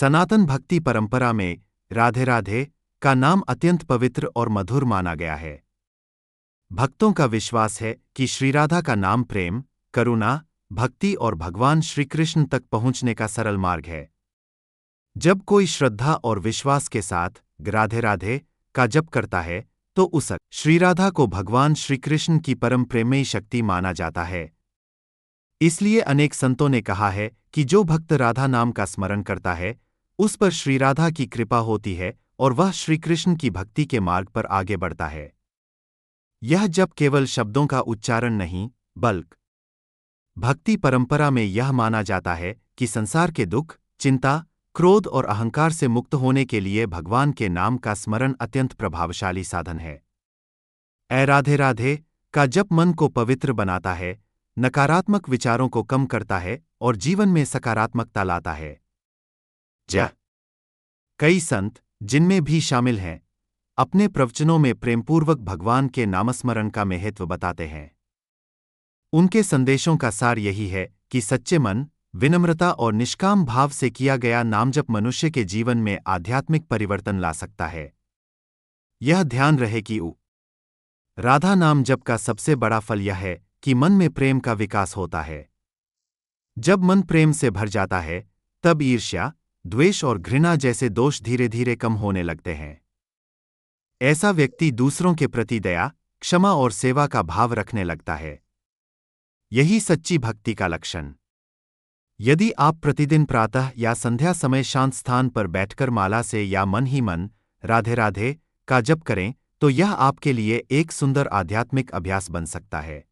सनातन भक्ति परंपरा में राधे राधे का नाम अत्यंत पवित्र और मधुर माना गया है। भक्तों का विश्वास है कि श्री राधा का नाम प्रेम, करुणा, भक्ति और भगवान श्री कृष्ण तक पहुंचने का सरल मार्ग है। जब कोई श्रद्धा और विश्वास के साथ राधे राधे का जप करता है तो उस श्री राधा को भगवान श्री कृष्ण की परम प्रेममयी शक्ति माना जाता है। इसलिए अनेक संतों ने कहा है कि जो भक्त राधा नाम का स्मरण करता है उस पर श्री राधा की कृपा होती है और वह श्री कृष्ण की भक्ति के मार्ग पर आगे बढ़ता है। यह जप केवल शब्दों का उच्चारण नहीं बल्कि भक्ति परंपरा में यह माना जाता है कि संसार के दुख, चिंता, क्रोध और अहंकार से मुक्त होने के लिए भगवान के नाम का स्मरण अत्यंत प्रभावशाली साधन है। ऐ राधे राधे का जप मन को पवित्र बनाता है, नकारात्मक विचारों को कम करता है और जीवन में सकारात्मकता लाता है। कई संत, जिनमें भी शामिल हैं, अपने प्रवचनों में प्रेमपूर्वक भगवान के नामस्मरण का महत्व बताते हैं। उनके संदेशों का सार यही है कि सच्चे मन, विनम्रता और निष्काम भाव से किया गया नामजप मनुष्य के जीवन में आध्यात्मिक परिवर्तन ला सकता है। यह ध्यान रहे कि राधा नाम जप का सबसे बड़ा फल यह है कि मन में प्रेम का विकास होता है। जब मन प्रेम से भर जाता है तब ईर्ष्या, द्वेष और घृणा जैसे दोष धीरे धीरे कम होने लगते हैं। ऐसा व्यक्ति दूसरों के प्रति दया, क्षमा और सेवा का भाव रखने लगता है। यही सच्ची भक्ति का लक्षण। यदि आप प्रतिदिन प्रातः या संध्या समय शांत स्थान पर बैठकर माला से या मन ही मन राधे राधे का जप करें तो यह आपके लिए एक सुंदर आध्यात्मिक अभ्यास बन सकता है।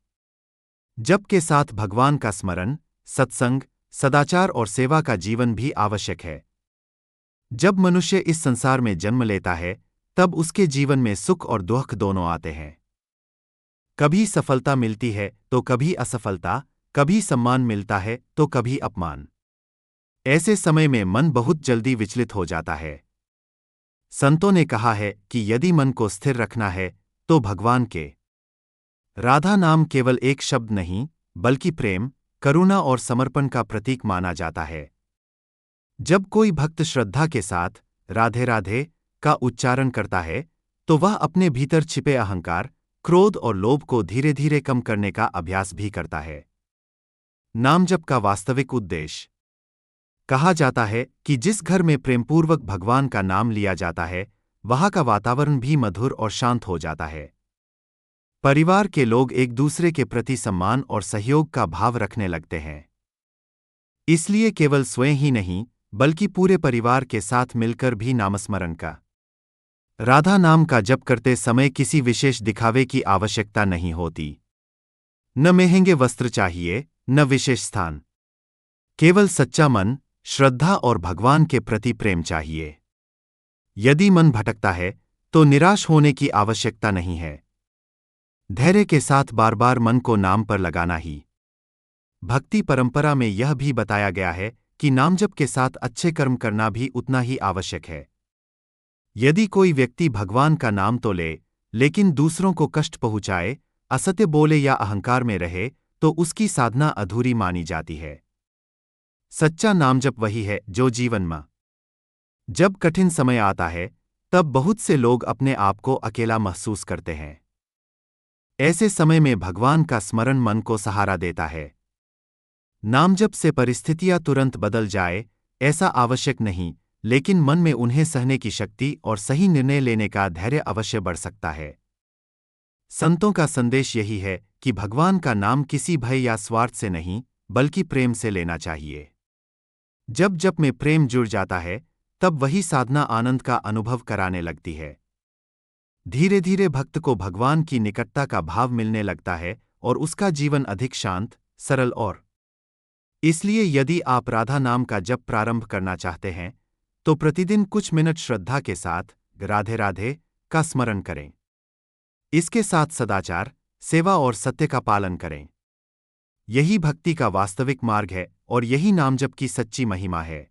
जप के साथ भगवान का स्मरण, सत्संग, सदाचार और सेवा का जीवन भी आवश्यक है। जब मनुष्य इस संसार में जन्म लेता है तब उसके जीवन में सुख और दुख दोनों आते हैं। कभी सफलता मिलती है तो कभी असफलता, कभी सम्मान मिलता है तो कभी अपमान। ऐसे समय में मन बहुत जल्दी विचलित हो जाता है। संतों ने कहा है कि यदि मन को स्थिर रखना है तो भगवान के राधा नाम केवल एक शब्द नहीं बल्कि प्रेम, करुणा और समर्पण का प्रतीक माना जाता है। जब कोई भक्त श्रद्धा के साथ राधे राधे का उच्चारण करता है तो वह अपने भीतर छिपे अहंकार, क्रोध और लोभ को धीरे धीरे कम करने का अभ्यास भी करता है। नामजप का वास्तविक उद्देश्य। कहा जाता है कि जिस घर में प्रेमपूर्वक भगवान का नाम लिया जाता है वहां का वातावरण भी मधुर और शांत हो जाता है। परिवार के लोग एक दूसरे के प्रति सम्मान और सहयोग का भाव रखने लगते हैं। इसलिए केवल स्वयं ही नहीं बल्कि पूरे परिवार के साथ मिलकर भी नामस्मरण का राधा नाम का जप करते समय किसी विशेष दिखावे की आवश्यकता नहीं होती। न महंगे वस्त्र चाहिए, न विशेष स्थान। केवल सच्चा मन, श्रद्धा और भगवान के प्रति प्रेम चाहिए। यदि मन भटकता है तो निराश होने की आवश्यकता नहीं है। धैर्य के साथ बार बार मन को नाम पर लगाना ही। भक्ति परंपरा में यह भी बताया गया है कि नामजप के साथ अच्छे कर्म करना भी उतना ही आवश्यक है। यदि कोई व्यक्ति भगवान का नाम तो ले लेकिन दूसरों को कष्ट पहुंचाए, असत्य बोले या अहंकार में रहे तो उसकी साधना अधूरी मानी जाती है। सच्चा नामजप वही है जो जीवन में जब कठिन समय आता है तब बहुत से लोग अपने आप को अकेला महसूस करते हैं। ऐसे समय में भगवान का स्मरण मन को सहारा देता है। नामजप से परिस्थितियां तुरंत बदल जाए ऐसा आवश्यक नहीं, लेकिन मन में उन्हें सहने की शक्ति और सही निर्णय लेने का धैर्य अवश्य बढ़ सकता है। संतों का संदेश यही है कि भगवान का नाम किसी भय या स्वार्थ से नहीं बल्कि प्रेम से लेना चाहिए। जब जप में प्रेम जुड़ जाता है तब वही साधना आनंद का अनुभव कराने लगती है। धीरे धीरे भक्त को भगवान की निकटता का भाव मिलने लगता है और उसका जीवन अधिक शांत, सरल और इसलिए यदि आप राधा नाम का जप प्रारंभ करना चाहते हैं तो प्रतिदिन कुछ मिनट श्रद्धा के साथ राधे राधे का स्मरण करें। इसके साथ सदाचार, सेवा और सत्य का पालन करें। यही भक्ति का वास्तविक मार्ग है और यही नामजप की सच्ची महिमा है।